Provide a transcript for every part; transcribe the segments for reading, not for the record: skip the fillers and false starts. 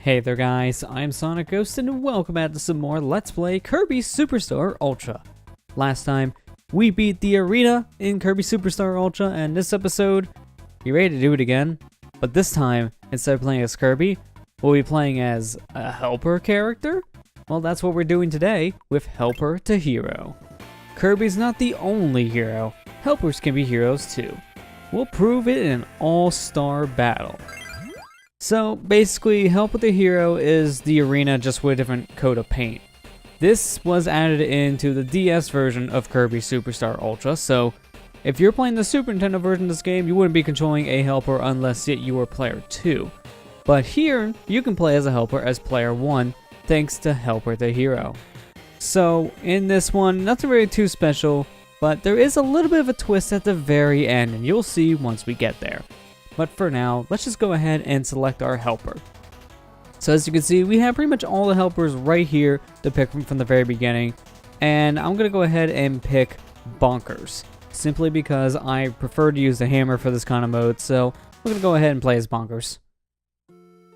Hey there guys, I'm SonicGhost and welcome back to some more Let's Play Kirby Superstar Ultra. Last time, we beat the arena in Kirby Superstar Ultra, and this episode, you ready to do it again? But this time, instead of playing as Kirby, we'll be playing as a helper character? Well, that's what we're doing today with Helper to Hero. Kirby's not the only hero, helpers can be heroes too. We'll prove it in an all-star battle. So basically, Help with the Hero is the arena just with a different coat of paint. This was added into the DS version of Kirby Superstar Ultra, so if you're playing the Super Nintendo version of this game, you wouldn't be controlling a helper unless you were player 2. But here, you can play as a helper as player 1, thanks to Help with the Hero. So in this one, nothing really too special, but there is a little bit of a twist at the very end, and you'll see once we get there. But for now, let's just go ahead and select our helper. So as you can see, we have pretty much all the helpers right here to pick from the very beginning. And I'm going to go ahead and pick Bonkers, simply because I prefer to use the hammer for this kind of mode. So we're going to go ahead and play as Bonkers.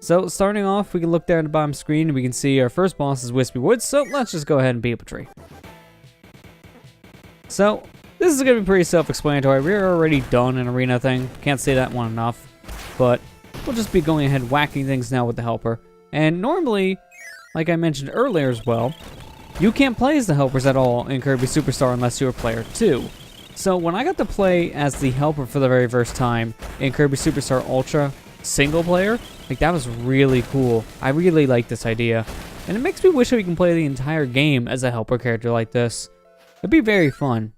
So starting off, we can look there at the bottom screen and we can see our first boss is Wispy Woods. So let's just go ahead and beat up a tree. So this is going to be pretty self-explanatory. We're already done an arena thing. Can't say that one enough. But we'll just be going ahead whacking things now with the helper. And normally, like I mentioned earlier as well, you can't play as the helpers at all in Kirby Superstar unless you're player 2. So when I got to play as the helper for the very first time in Kirby Superstar Ultra single player, like that was really cool. I really like this idea. And it makes me wish that we can play the entire game as a helper character like this. It'd be very fun.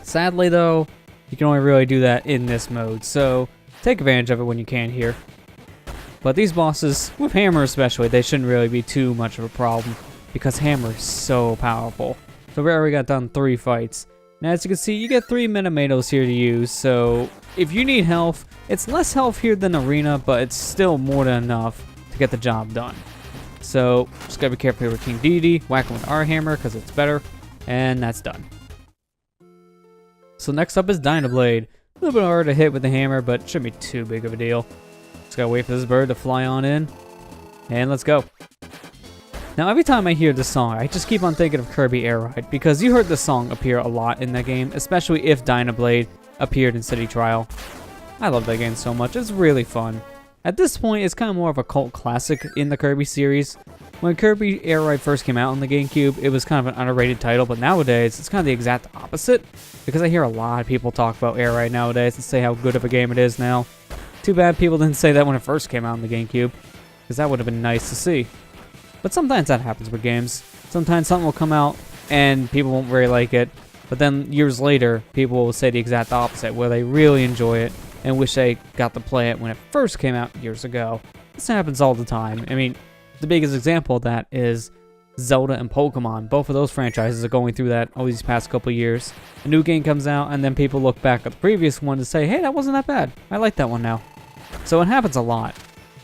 Sadly though, you can only really do that in this mode, so take advantage of it when you can here. But these bosses, with Hammer especially, they shouldn't really be too much of a problem, because Hammer is so powerful. So we already got done 3 fights. Now as you can see, you get 3 Minimatoes here to use, so if you need health, it's less health here than Arena, but it's still more than enough to get the job done. So just gotta be careful here with King Dedede, whack him with our hammer because it's better, and that's done. So next up is Dynablade. A little bit harder to hit with the hammer, but shouldn't be too big of a deal. Just gotta wait for this bird to fly on in. And let's go. Now every time I hear this song, I just keep on thinking of Kirby Air Ride, because you heard this song appear a lot in that game, especially if Dynablade appeared in City Trial. I love that game so much, it's really fun. At this point, it's kind of more of a cult classic in the Kirby series. When Kirby Air Ride first came out on the GameCube, it was kind of an underrated title, but nowadays, it's kind of the exact opposite, because I hear a lot of people talk about Air Ride nowadays and say how good of a game it is now. Too bad people didn't say that when it first came out on the GameCube, because that would have been nice to see. But sometimes that happens with games. Sometimes something will come out and people won't really like it, but then years later, people will say the exact opposite, where they really enjoy it and wish they got to play it when it first came out years ago. This happens all the time. I mean, the biggest example of that is Zelda and Pokemon. Both of those franchises are going through that over these past couple years. A new game comes out, and then people look back at the previous one and say, hey, that wasn't that bad. I like that one now. So it happens a lot.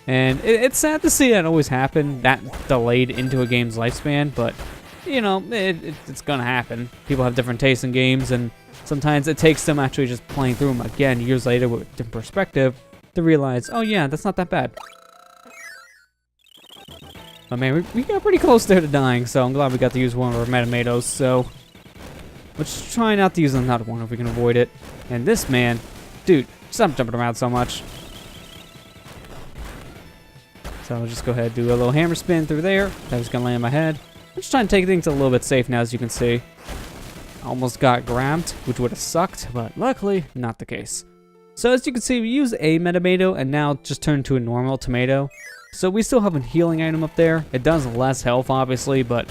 And it's sad to see that always happen, that delayed into a game's lifespan, but, you know, it's gonna happen. People have different tastes in games, and sometimes it takes them actually just playing through them again years later with a different perspective to realize, oh yeah, that's not that bad. But man, we got pretty close there to dying, so I'm glad we got to use one of our Minimatoes, so let's try not to use another one if we can avoid it. And this man, dude, stop jumping around so much. So I'll just go ahead and do a little hammer spin through there. That was gonna land on my head. I'm just trying to take things a little bit safe now, as you can see. Almost got grabbed, which would have sucked, but luckily, not the case. So as you can see, we use a Minimoto and now just turned to a normal tomato. So we still have a healing item up there. It does less health, obviously, but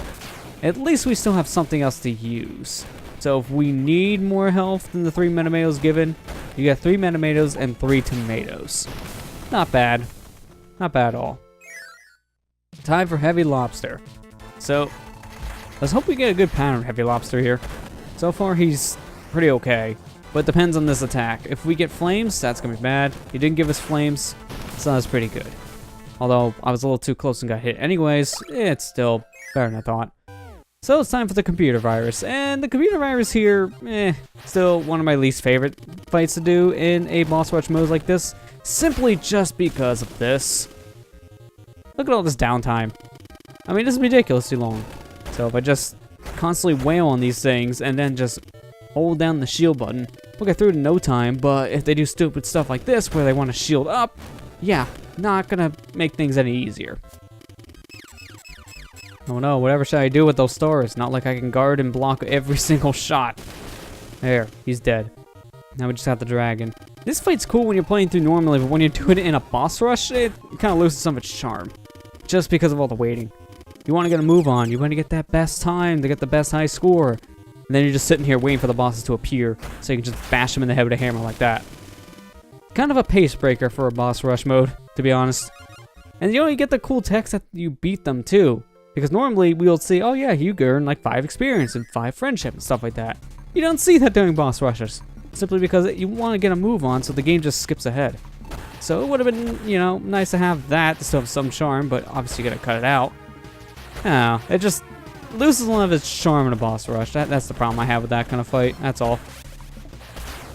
at least we still have something else to use. So if we need more health than the 3 Minimotos given, you got 3 Minimotos and 3 tomatoes. Not bad. Not bad at all. Time for Heavy Lobster. So let's hope we get a good pattern of Heavy Lobster here. So far, he's pretty okay, but it depends on this attack. If we get flames, that's gonna be bad. He didn't give us flames, so that's pretty good. Although I was a little too close and got hit anyways, it's still better than I thought. So it's time for the computer virus, and the computer virus here, still one of my least favorite fights to do in a boss rush mode like this, simply just because of this. Look at all this downtime. I mean, this is ridiculously long. So if I just constantly wail on these things and then just hold down the shield button, we'll get through it in no time. But if they do stupid stuff like this where they want to shield up, yeah, not gonna make things any easier. Oh no, whatever should I do with those stars? Not like I can guard and block every single shot. There, he's dead. Now we just have the dragon. This fight's cool when you're playing through normally, but when you're doing it in a boss rush, it kind of loses some of its charm. Just because of all the waiting. You want to get a move on, you want to get that best time to get the best high score. And then you're just sitting here waiting for the bosses to appear, so you can just bash them in the head with a hammer like that. Kind of a pace breaker for a boss rush mode, to be honest. And you get the cool text that you beat them too. Because normally we'll see, oh yeah, you earn like 5 experience and 5 friendship and stuff like that. You don't see that during boss rushes. Simply because you want to get a move on so the game just skips ahead. So it would have been, nice to have that to still have some charm, but obviously you gotta cut it out. Oh, it just loses a lot of its charm in a boss rush. That's the problem I have with that kind of fight, that's all.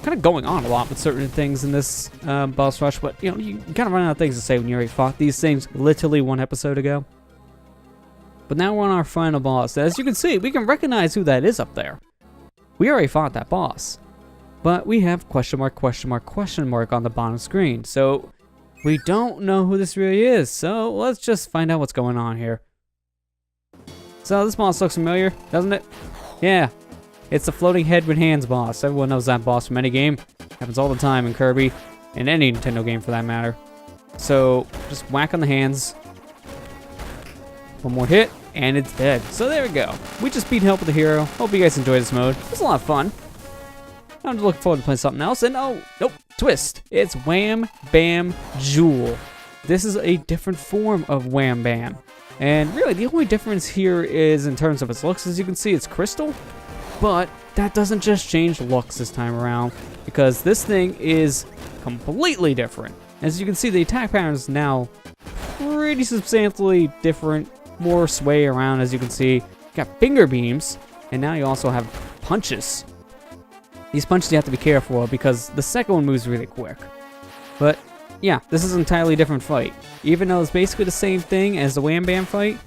Kind of going on a lot with certain things in this boss rush, but you kind of run out of things to say when you already fought these things literally 1 episode ago. But now we're on our final boss. As you can see, we can recognize who that is up there. We already fought that boss. But we have question mark, question mark, question mark on the bottom screen. So we don't know who this really is. So let's just find out what's going on here. So this boss looks familiar, doesn't it? Yeah. It's the floating head with hands boss. Everyone knows that boss from any game. Happens all the time in Kirby. In any Nintendo game for that matter. So just whack on the hands. One more hit, and it's dead. So there we go. We just beat Help with the Hero. Hope you guys enjoyed this mode. It was a lot of fun. I'm looking forward to playing something else. And oh, nope, twist. It's Wham Bam Jewel. This is a different form of Wham Bam. And really, the only difference here is in terms of its looks. As you can see, it's crystal. But that doesn't just change looks this time around. Because this thing is completely different. As you can see, the attack pattern is now pretty substantially different. More sway around, as you can see. You got finger beams. And now you also have punches. These punches you have to be careful of because the second one moves really quick. But yeah, this is an entirely different fight. Even though it's basically the same thing as the Wham Bam fight,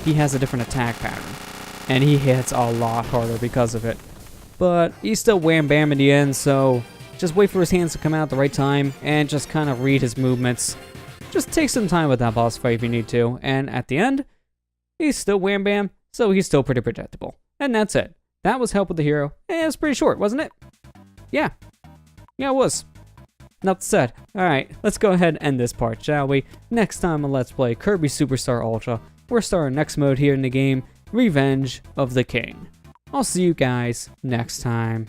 he has a different attack pattern. And he hits a lot harder because of it. But he's still Wham Bam in the end, so just wait for his hands to come out at the right time and just kind of read his movements. Just take some time with that boss fight if you need to. And at the end, he's still Wham Bam, so he's still pretty predictable. And that's it. That was Help with the Hero. And it was pretty short, wasn't it? Yeah. Yeah, it was. Enough said. Alright, let's go ahead and end this part, shall we? Next time on Let's Play Kirby Superstar Ultra, we're starting next mode here in the game, Revenge of the King. I'll see you guys next time.